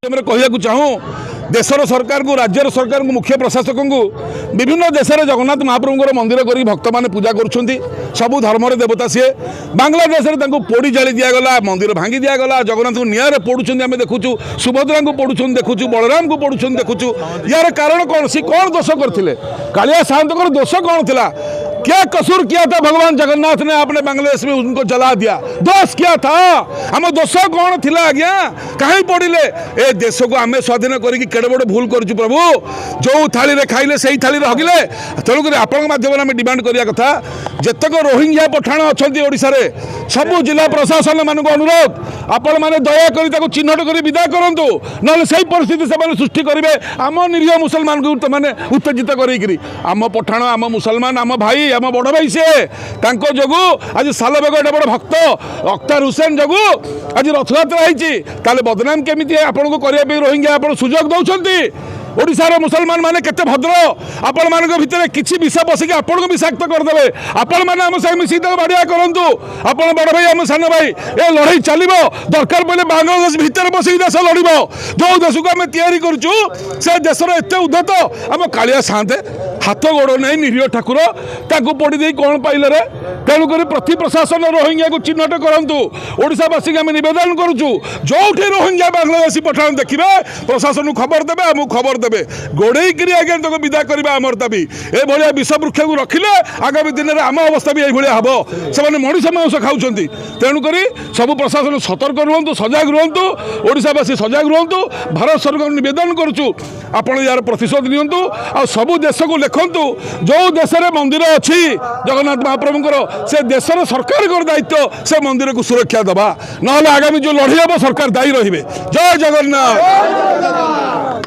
कहू चाहूँ देशर सरकार को राज्यर सरकार को मुख्य प्रशासक को विभिन्न देश में जगन्नाथ महाप्रभुर मंदिर कर भक्त मैंने पूजा कर सबू धर्म देवता सी बांग्लादेश में पोड़ी जाली दिगला मंदिर भांगी दिगला जगन्नाथ को निआरे पोड़ुं आम देखुचु सुभद्रा को पोड़ुं देखुचु बलराम को पोड़ुं देखुचु यार कारण कौन सी कौन दोष करते कालिया साहंत दोष कौन था क्या कसूर किया था भगवान जगन्नाथ ने आपने बांग्लादेश में उनको जला दिया दोष क्या था आम दोष कौन थिला आज्ञा कहीं पड़िले ए देश को आम स्वाधीन करके केड़े बड़े भूल करूँ प्रभु जो थाली रे खाइले से थाली रे हगिले तेणुक आपण माध्यम आम डिमांड करिया कथा जेतक रोहिंग्या पठाण अच्छा ओडिशा रे सबू जिला प्रशासन मानक अनुरोध आपण मैंने दयाकोरी चिन्हट कर विदा करूँ ना से परिस्थिति से सृष्टि करेंगे आम निरीह मुसलमान को मैंने उत्तेजित करी आम पठाण आम मुसलमान आम भाई आम बड़ भाई सी जो आज सालबेग एडे बड़ भक्त अख्तर हुसैन जो आज रथयात्रा होती बदनाम केमी आपन को करने रोहिंग्या आप सुजोग दौरान ओडिशार मुसलमान माने केते भद्र आपण मान भितर किसी विष पशिक आपण को विषाक्त करदे आपण मैंने आम संगे मिसिक बाड़िया करूँ आपण बड़ भाई आम सान भाई ए लड़ाई चलो दरकार पड़े बांग्लादेश भितर बसिक देश लड़ जो देश को आम तैयारी करूँ से देशर एत उद्धत आम कालिया साहते हाथ गोड़ नहीं निरीह ठाकुर ताकू पड़ी दे कौन पाइले रे तेणुक प्रति प्रशासन रोहिंग्या को चिन्हट करूँ ओडावासी आम नवेदन करुचु जो रोहिंग्या बांग्लादेशी पठाण देखिए प्रशासन को खबर देवे आमको खबर देवे गोड़े आज्ञा तक विदा करवा आमर दाबी ए विष वृक्ष को रखिले आगामी दिन में आम अवस्था भी ये हम से मनीष मांस खाऊँ तेणुक सब प्रशासन सतर्क रुहतु सजग रुहतु ओडावासी सजग रुहतु भारत सरकार नवेदन करुचु आपण यार प्रतिशोध नियंतु आ सबू देश को लिखंतु जो देश में मंदिर अच्छी जगन्नाथ महाप्रभुंर से देशर सरकार दायित्व से मंदिर को सुरक्षा दबा ना आगामी जो लड़ाई हम सरकार दायी रही जय जगन्नाथ।